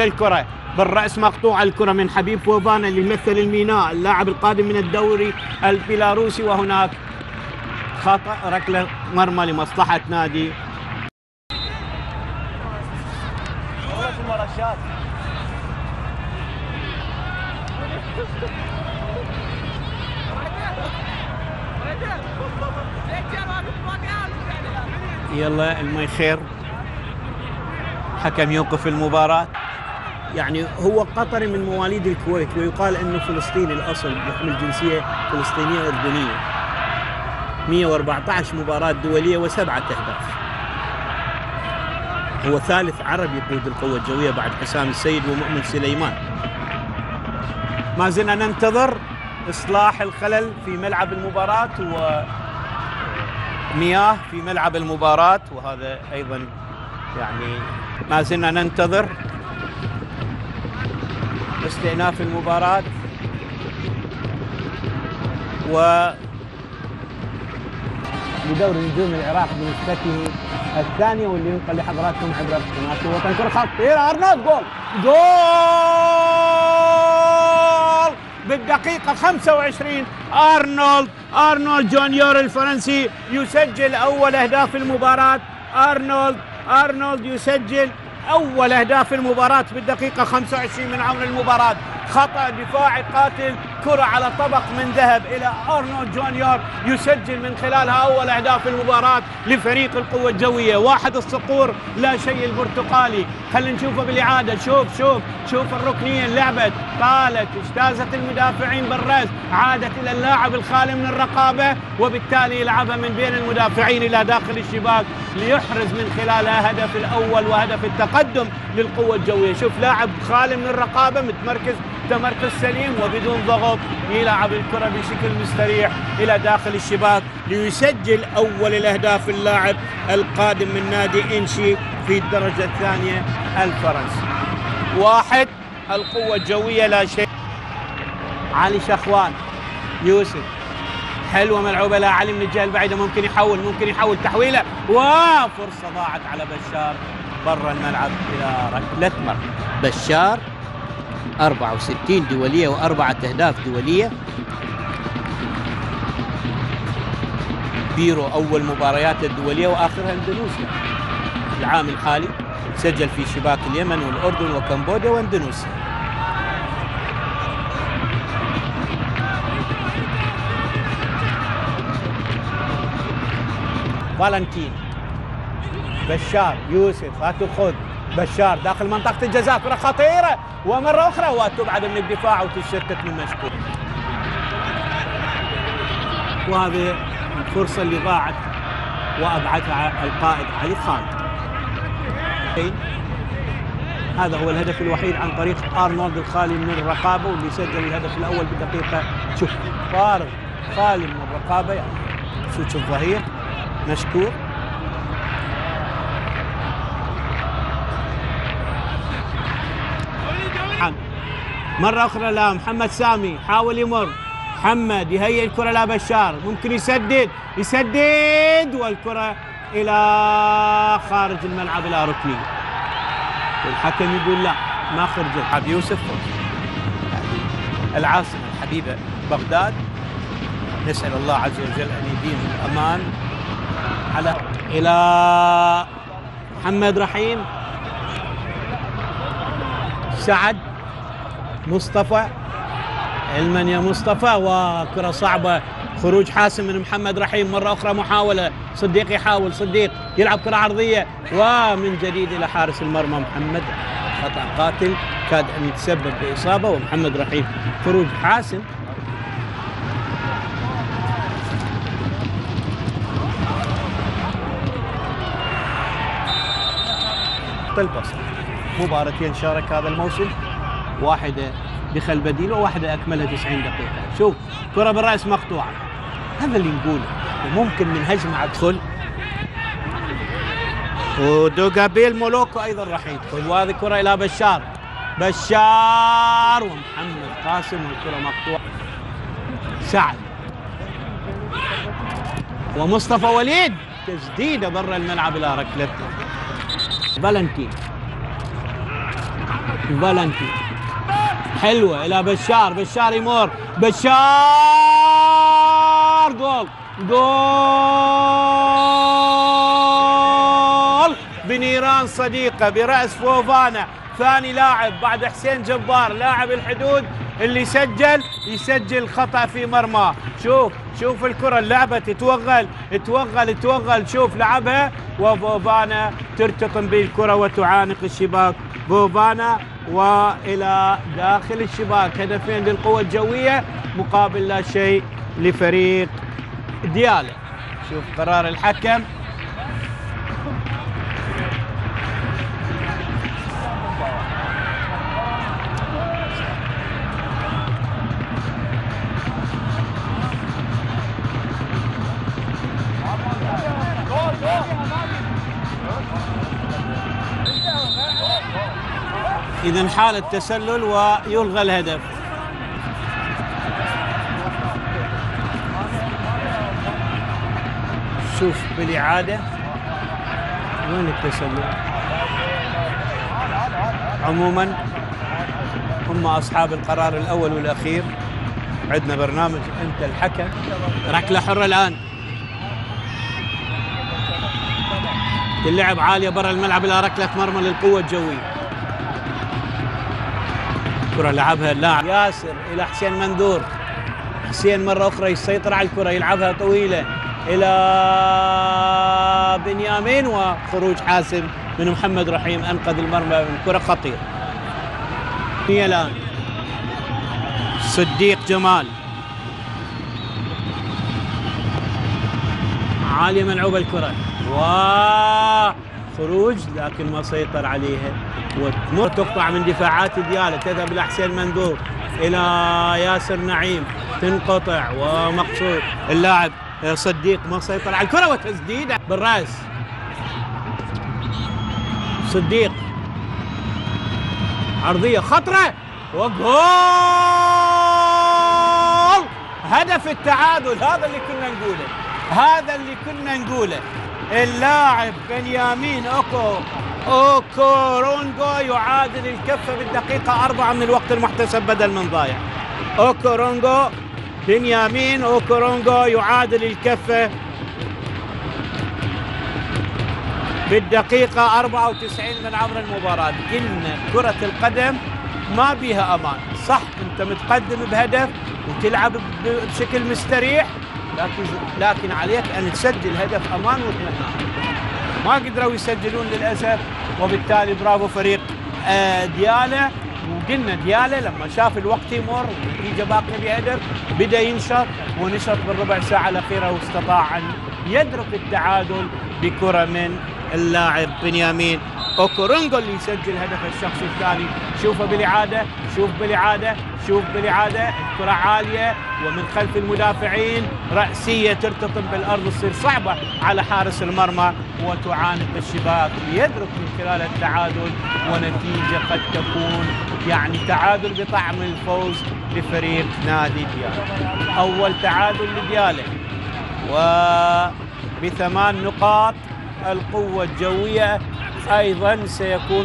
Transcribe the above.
الكرة بالرأس مقطوعة، الكرة من حبيب فوفانا اللي يمثل الميناء اللاعب القادم من الدوري البيلاروسي، وهناك خطأ ركلة مرمى لمصلحة نادي يلا المي خير. حكم يوقف المباراة. يعني هو قطري من مواليد الكويت، ويقال انه فلسطيني الاصل، يحمل جنسية فلسطينية اردنية. 114 مباراة دولية و7 أهداف. هو ثالث عرب يقود القوة الجوية بعد حسام السيد ومؤمن سليمان. ما زلنا ننتظر إصلاح الخلل في ملعب المباراة ومياه في ملعب المباراة، وهذا أيضا يعني ما زلنا ننتظر استئناف المباراة. بدور نجوم العراق بنسخته الثانية، واللي ينقل لحضراتكم عبر قناة الوطن. كرة خطيرة، أرنولد جول بالدقيقة 25. أرنولد جونيور الفرنسي يسجل أول أهداف المباراة. أرنولد يسجل أول أهداف المباراة بالدقيقة 25 من عمر المباراة. خطأ دفاعي قاتل، كرة على طبق من ذهب إلى أرنولد جونيور، يسجل من خلالها أول أهداف المباراة لفريق القوة الجوية. 1 الصقور لا شيء البرتقالي. خلينا نشوفه بالإعادة. شوف الركنية، لعبت طالت، اجتازت المدافعين بالرأس، عادت إلى اللاعب الخالي من الرقابة، وبالتالي يلعبها من بين المدافعين إلى داخل الشباك ليحرز من خلالها هدف الأول وهدف التقدم للقوة الجوية. شوف لاعب خالي من الرقابة متمركز تمركز سليم وبدون ضغط، يلعب الكرة بشكل مستريح إلى داخل الشباك ليسجل أول الأهداف اللاعب القادم من نادي إنشي في الدرجة الثانية الفرنسي. 1 القوة الجوية لا شيء. علي شخوان، يوسف، حلوة ملعوبة لا علي من الجهة البعيدة، ممكن يحول تحويلة، وفرصة ضاعت على بشار برا الملعب إلى ركلة مرمى. بشار 64 دولية و4 أهداف دولية. بيرو أول مبارياته الدولية وآخرها اندونيسيا العام الحالي، سجل في شباك اليمن والأردن وكمبوديا واندونيسيا. فالنتين، بشار، يوسف، هاتوا خذ. بشار داخل منطقة الجزاء، كرة خطيرة ومرة أخرى وتبعد من الدفاع وتشتت من مشكور. وهذه الفرصة اللي ضاعت وأبعدها القائد علي خالد. هذا هو الهدف الوحيد عن طريق أرنولد الخالي من الرقابة، واللي سجل الهدف الأول بدقيقة. شوف فارغ خالي من الرقابة، يعني شوف الظهير مشكور. مرة أخرى لا محمد سامي، حاول يمر محمد، يهيئ الكرة لا بشار، ممكن يسدد والكرة إلى خارج الملعب إلى ركنية، والحكم يقول لا ما خرجت. عبد يوسف العاصمة الحبيبة بغداد، نسأل الله عز وجل أن يديم الأمان على إلى محمد رحيم، سعد، مصطفى، علما يا مصطفى، وكرة صعبة، خروج حاسم من محمد رحيم. مرة أخرى محاولة، صديق يحاول، صديق يلعب كرة عرضية، ومن جديد إلى حارس المرمى محمد. خطأ قاتل كاد أن يتسبب بإصابة، ومحمد رحيم. خروج حاسم، البصر. مباراتين شارك هذا الموسم، واحدة دخل بديل وواحدة أكملها 90 دقيقة. شوف كرة بالرأس مقطوعة، هذا اللي نقوله. ممكن من هجمة أدخل، ودوغابيل مولوكو أيضا راح يدخل، وهذه كرة إلى بشار ومحمد قاسم، والكرة مقطوعة. سعد ومصطفى وليد، تسديدة برا الملعب إلى ركلة. فالنتين فالنتي حلوة إلى بشار، بشار يمر، بشار جول، جول بنيران صديقة برأس فوفانا، ثاني لاعب بعد حسين جبار لاعب الحدود اللي يسجل خطأ في مرمى. شوف الكرة اللعبة تتوغل، شوف لعبها وفوفانا ترتطم بالكرة وتعانق الشباك. فوفانا وإلى داخل الشباك، هدفين للقوة الجوية مقابل لا شيء لفريق ديالى. شوف قرار الحكم، إذن حالة تسلل ويلغى الهدف. شوف بالإعادة وين التسلل. عموما هم أصحاب القرار الأول والأخير. عندنا برنامج أنت الحكم. ركلة حرة الآن، اللعب عالية برا الملعب إلى ركلة مرمى للقوة الجوية. كرة لعبها اللاعب ياسر إلى حسين منذور، حسين مرة أخرى يسيطر على الكرة، يلعبها طويلة إلى بنيامين، وخروج حاسم من محمد رحيم أنقذ المرمى من كرة خطيرة. هي الآن صديق جمال، عالية ملعوبة الكرة وخروج لكن ما سيطر عليها، وتقطع من دفاعات ديالى، تذهب إلى حسين منذور إلى ياسر نعيم، تنقطع ومقصود اللاعب صديق ما سيطر على الكرة، وتسديدة بالرأس صديق، عرضية خطرة وجول، هدف التعادل. هذا اللي كنا نقوله، اللاعب بنيامين اوكورونغو يعادل الكفة بالدقيقة 4 من الوقت المحتسب بدل من ضايع. بنيامين اوكورونغو يعادل الكفة بالدقيقة 94 من عمر المباراة. قلنا كرة القدم ما بيها أمان، صح أنت متقدم بهدف وتلعب بشكل مستريح، لكن عليك أن تسجل هدف أمان واطمئنان. ما قدروا يسجلون للأسف، وبالتالي برافو فريق ديالى. وقلنا ديالى لما شاف الوقت يمر والنتيجة باقية بهدف بدأ ينشط، ونشط بالربع ساعة الأخيرة واستطاع أن يدرك التعادل بكرة من اللاعب بنيامين اوكورونغو اللي يسجل هدف الشخص الثاني. شوفه بالإعادة، الكرة عالية ومن خلف المدافعين، رأسية ترتطم بالأرض، تصير صعبة على حارس المرمى وتعانق الشباك، يدرك من خلال التعادل، ونتيجة قد تكون يعني تعادل بطعم الفوز لفريق نادي ديالى. أول تعادل لديالى وب8 نقاط. القوة الجوية أيضا سيكون